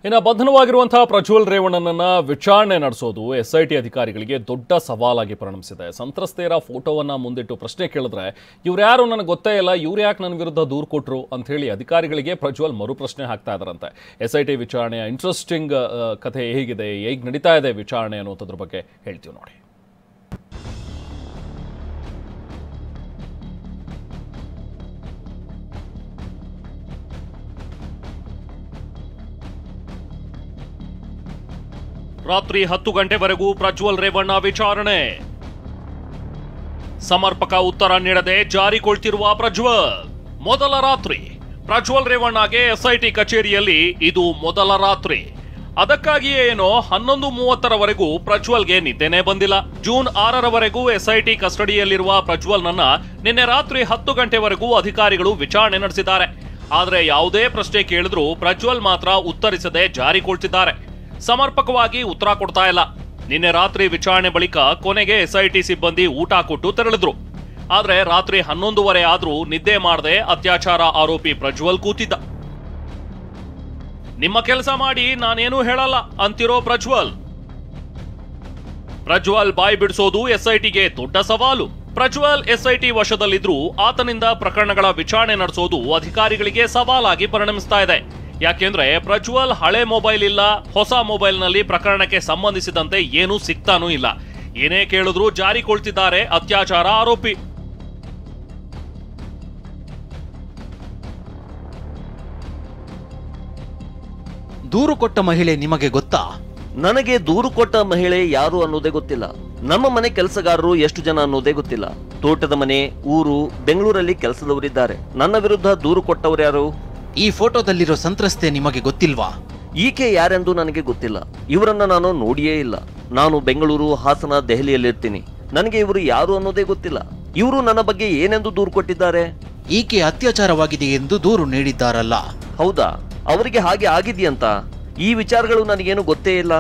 ಇನ್ನು ಬಂಧನವಾಗಿರುವಂತಹ ಪ್ರಜ್ವಲ್ ರೇವಣ್ಣನನ್ನ ವಿಚಾರಣೆ ನಡೆಸೋದು ಎಸ್ಐಟಿ ಅಧಿಕಾರಿಗಳಿಗೆ ದೊಡ್ಡ ಸವಾಲಾಗಿ ಪರಿಣಮಿಸಿದೆ. ಸಂತ್ರಸ್ತೆಯರ ಫೋಟೋವನ್ನ ಮುಂದಿಟ್ಟು ಪ್ರಶ್ನೆ ಕೇಳಿದ್ರೆ ಇವ್ರ್ಯಾರು ನನಗೆ ಗೊತ್ತೇ ಇಲ್ಲ, ಇವ್ರು ಯಾಕೆ ನನ್ನ ವಿರುದ್ಧ ದೂರು ಕೊಟ್ಟರು ಅಂತ ಹೇಳಿ ಅಧಿಕಾರಿಗಳಿಗೆ ಪ್ರಜ್ವಲ್ ಮರು ಪ್ರಶ್ನೆ ಹಾಕ್ತಾ ಇದ್ದಾರಂತೆ. ಎಸ್ಐಟಿ ವಿಚಾರಣೆಯ ಇಂಟ್ರೆಸ್ಟಿಂಗ್ ಕಥೆ ಹೇಗಿದೆ, ಹೇಗೆ ನಡೀತಾ ಇದೆ ವಿಚಾರಣೆ ಅನ್ನೋದ್ರ ಬಗ್ಗೆ ಹೇಳ್ತೀವಿ ನೋಡಿ. ರಾತ್ರಿ 10 ಗಂಟೆವರೆಗೂ ಪ್ರಜ್ವಲ್ ರೇವಣ್ಣ ವಿಚಾರಣೆ. ಸಮರ್ಪಕ ಉತ್ತರ ನೀಡದೆ ಜಾರಿಕೊಳ್ತಿರುವ ಪ್ರಜ್ವಲ್. ಮೊದಲ ರಾತ್ರಿ ಪ್ರಜ್ವಲ್ ರೇವಣ್ಣಗೆ ಎಸ್ಐಟಿ ಕಚೇರಿಯಲ್ಲಿ ಇದು ಮೊದಲ ರಾತ್ರಿ. ಅದಕ್ಕಾಗಿಯೇ ಏನೋ 11:30ರವರೆಗೂ ಪ್ರಜ್ವಲ್ಗೆ ನಿದ್ದೆನೇ ಬಂದಿಲ್ಲ. ಜೂನ್ 6ರವರೆಗೂ ಎಸ್ಐಟಿ ಕಸ್ಟಡಿಯಲ್ಲಿರುವ ಪ್ರಜ್ವಲ್ನನ್ನ ನಿನ್ನೆ ರಾತ್ರಿ 10 ಗಂಟೆವರೆಗೂ ಅಧಿಕಾರಿಗಳು ವಿಚಾರಣೆ ನಡೆಸಿದ್ದಾರೆ. ಆದ್ರೆ ಯಾವುದೇ ಪ್ರಶ್ನೆ ಕೇಳಿದ್ರೂ ಪ್ರಜ್ವಲ್ ಮಾತ್ರ ಉತ್ತರಿಸದೆ ಜಾರಿಕೊಳ್ತಿದ್ದಾರೆ. ಸಮರ್ಪಕವಾಗಿ ಉತ್ತರ ಕೊಡ್ತಾ ಇಲ್ಲ. ನಿನ್ನೆ ರಾತ್ರಿ ವಿಚಾರಣೆ ಬಳಿಕ ಕೊನೆಗೆ ಎಸ್ಐಟಿ ಸಿಬ್ಬಂದಿ ಊಟ ಕೊಟ್ಟು ತೆರಳಿದ್ರು. ಆದ್ರೆ ರಾತ್ರಿ 11:30 ಆದ್ರೂ ನಿದ್ದೆ ಮಾಡದೆ ಅತ್ಯಾಚಾರ ಆರೋಪಿ ಪ್ರಜ್ವಲ್ ಕೂತಿದ್ದ. ನಿಮ್ಮ ಕೆಲಸ ಮಾಡಿ ನಾನೇನು ಹೇಳಲ್ಲ ಅಂತಿರೋ ಪ್ರಜ್ವಲ್ ಬಾಯಿ ಬಿಡಿಸೋದು ಎಸ್ಐಟಿಗೆ ದೊಡ್ಡ ಸವಾಲು. ಪ್ರಜ್ವಲ್ ಎಸ್ಐಟಿ ವಶದಲ್ಲಿದ್ರೂ ಆತನಿಂದ ಪ್ರಕರಣಗಳ ವಿಚಾರಣೆ ನಡೆಸೋದು ಅಧಿಕಾರಿಗಳಿಗೆ ಸವಾಲಾಗಿ ಪರಿಣಮಿಸ್ತಾ ಇದೆ. ಯಾಕೆಂದ್ರೆ ಪ್ರಜ್ವಲ್ ಹಳೆ ಮೊಬೈಲ್ ಇಲ್ಲ, ಹೊಸ ಮೊಬೈಲ್ನಲ್ಲಿ ಪ್ರಕರಣಕ್ಕೆ ಸಂಬಂಧಿಸಿದಂತೆ ಏನೂ ಸಿಗ್ತಾನೂ ಇಲ್ಲ. ಏನೇ ಕೇಳಿದ್ರೂ ಜಾರಿಕೊಳ್ತಿದ್ದಾರೆ ಅತ್ಯಾಚಾರ ಆರೋಪಿ. ದೂರು ಕೊಟ್ಟ ಮಹಿಳೆ ನಿಮಗೆ ಗೊತ್ತಾ? ನನಗೆ ದೂರು ಕೊಟ್ಟ ಮಹಿಳೆ ಯಾರು ಅನ್ನೋದೇ ಗೊತ್ತಿಲ್ಲ. ನಮ್ಮ ಮನೆ ಕೆಲಸಗಾರರು ಎಷ್ಟು ಜನ ಅನ್ನೋದೇ ಗೊತ್ತಿಲ್ಲ. ತೋಟದ ಮನೆ, ಊರು, ಬೆಂಗಳೂರಲ್ಲಿ ಕೆಲಸದವರಿದ್ದಾರೆ. ನನ್ನ ವಿರುದ್ಧ ದೂರು ಕೊಟ್ಟವರು ಯಾರು? ಈ ಫೋಟೋದಲ್ಲಿರೋ ಸಂತ್ರಸ್ತೆ ನಿಮಗೆ ಗೊತ್ತಿಲ್ವಾ? ಈಕೆ ಯಾರೆಂದು ನನಗೆ ಗೊತ್ತಿಲ್ಲ. ಇವರನ್ನ ನಾನು ನೋಡಿಯೇ ಇಲ್ಲ. ನಾನು ಬೆಂಗಳೂರು, ಹಾಸನ, ದೆಹಲಿಯಲ್ಲಿರ್ತೀನಿ. ನನಗೆ ಇವರು ಯಾರು ಅನ್ನೋದೇ ಗೊತ್ತಿಲ್ಲ. ಇವರು ನನ್ನ ಬಗ್ಗೆ ಏನೆಂದು ದೂರು ಕೊಟ್ಟಿದ್ದಾರೆ? ಈಕೆ ಅತ್ಯಾಚಾರವಾಗಿದೆ ಎಂದು ದೂರು ನೀಡಿದ್ದಾರಲ್ಲ? ಹೌದಾ? ಅವರಿಗೆ ಹಾಗೆ ಆಗಿದೆಯಂತ? ಈ ವಿಚಾರಗಳು ನನಗೇನು ಗೊತ್ತೇ ಇಲ್ಲ.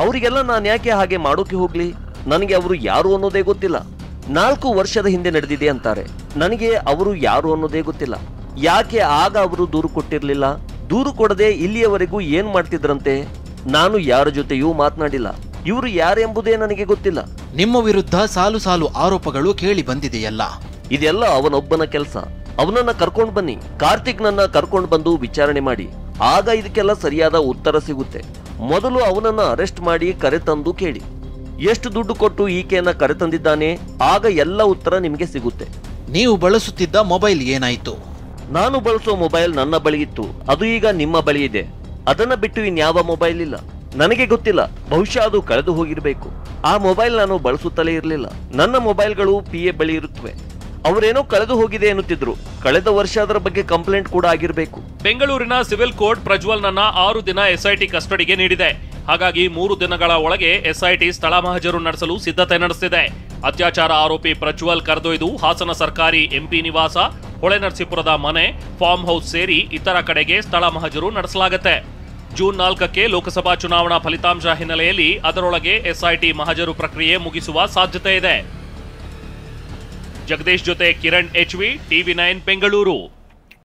ಅವರಿಗೆಲ್ಲ ನಾನು ಯಾಕೆ ಹಾಗೆ ಮಾಡೋಕೆ ಹೋಗ್ಲಿ? ನನಗೆ ಅವರು ಯಾರು ಅನ್ನೋದೇ ಗೊತ್ತಿಲ್ಲ. 4 ವರ್ಷದ ಹಿಂದೆ ನಡೆದಿದೆ ಅಂತಾರೆ. ನನಗೆ ಅವರು ಯಾರು ಅನ್ನೋದೇ ಗೊತ್ತಿಲ್ಲ. ಯಾಕೆ ಆಗ ಅವರು ದೂರು ಕೊಟ್ಟಿರ್ಲಿಲ್ಲ? ದೂರು ಕೊಡದೆ ಇಲ್ಲಿಯವರೆಗೂ ಏನ್ ಮಾಡ್ತಿದ್ರಂತೆ? ನಾನು ಯಾರ ಜೊತೆಯೂ ಮಾತನಾಡಿಲ್ಲ. ಇವರು ಯಾರೆಂಬುದೇ ನನಗೆ ಗೊತ್ತಿಲ್ಲ. ನಿಮ್ಮ ವಿರುದ್ಧ ಸಾಲು ಸಾಲು ಆರೋಪಗಳು ಕೇಳಿ ಬಂದಿದೆಯಲ್ಲ? ಇದೆಲ್ಲ ಅವನೊಬ್ಬನ ಕೆಲಸ. ಅವನನ್ನ ಕರ್ಕೊಂಡು ಬನ್ನಿ, ಕಾರ್ತಿಕ್ ನನ್ನ ಕರ್ಕೊಂಡು ಬಂದು ವಿಚಾರಣೆ ಮಾಡಿ. ಆಗ ಇದಕ್ಕೆಲ್ಲ ಸರಿಯಾದ ಉತ್ತರ ಸಿಗುತ್ತೆ. ಮೊದಲು ಅವನನ್ನ ಅರೆಸ್ಟ್ ಮಾಡಿ ಕರೆತಂದು ಕೇಳಿ. ಎಷ್ಟು ದುಡ್ಡು ಕೊಟ್ಟು ಈಕೆಯನ್ನ ಕರೆತಂದಿದ್ದಾನೆ, ಆಗ ಎಲ್ಲ ಉತ್ತರ ನಿಮಗೆ ಸಿಗುತ್ತೆ. ನೀವು ಬಳಸುತ್ತಿದ್ದ ಮೊಬೈಲ್ ಏನಾಯ್ತು? ನಾನು ಬಳಸೋ ಮೊಬೈಲ್ ನನ್ನ ಬಳಿ ಇತ್ತು. ಅದು ಈಗ ನಿಮ್ಮ ಬಳಿ ಇದೆ. ಅದನ್ನ ಬಿಟ್ಟು ಇನ್ಯಾವ ಮೊಬೈಲ್ ಇಲ್ಲ. ನನಗೆ ಗೊತ್ತಿಲ್ಲ, ಬಹುಶಃ ಅದು ಕಳೆದು ಹೋಗಿರ್ಬೇಕು. ಆ ಮೊಬೈಲ್ ನಾನು ಬಳಸುತ್ತಲೇ ಇರಲಿಲ್ಲ. ನನ್ನ ಮೊಬೈಲ್ಗಳು PA ಬಳಿ ಇರುತ್ತವೆ. ಅವರೇನೋ ಕಳೆದು ಹೋಗಿದೆ ಎನ್ನುತ್ತಿದ್ರು. ಕಳೆದ ವರ್ಷ ಅದರ ಬಗ್ಗೆ ಕಂಪ್ಲೇಂಟ್ ಕೂಡ ಆಗಿರಬೇಕು. ಬೆಂಗಳೂರಿನ ಸಿವಿಲ್ ಕೋರ್ಟ್ ಪ್ರಜ್ವಲ್ನನ್ನ 6 ದಿನ ಎಸ್ಐಟಿ ಕಸ್ಟಡಿಗೆ ನೀಡಿದೆ. ಹಾಗಾಗಿ 3 ದಿನಗಳ ಒಳಗೆ ಎಸ್ಐಟಿ ಸ್ಥಳ ಮಹಜರು ನಡೆಸಲು ಸಿದ್ಧತೆ ನಡೆಸಿದೆ. ಅತ್ಯಾಚಾರ ಆರೋಪಿ ಪ್ರಜ್ವಲ್ ಕರೆದೊಯ್ದು ಹಾಸನ ಸರ್ಕಾರಿ MP ನಿವಾಸ, ಹೊಳೆನರಸೀಪುರದ ಮನೆ, ಫಾರ್ಮ್ ಹೌಸ್ ಸೇರಿ ಇತರ ಕಡೆಗೆ ಸ್ಥಳ ಮಹಜರು ನಡೆಸಲಾಗುತ್ತೆ. ಜೂನ್ 4ಕ್ಕೆ ಲೋಕಸಭಾ ಚುನಾವಣಾ ಫಲಿತಾಂಶ ಹಿನ್ನೆಲೆಯಲ್ಲಿ ಅದರೊಳಗೆ ಎಸ್ಐಟಿ ಮಹಜರು ಪ್ರಕ್ರಿಯೆ ಮುಗಿಸುವ ಸಾಧ್ಯತೆ ಇದೆ. ಜಗದೀಶ್ ಜೊತೆ ಕಿರಣ್ HV, TV9 ಬೆಂಗಳೂರು.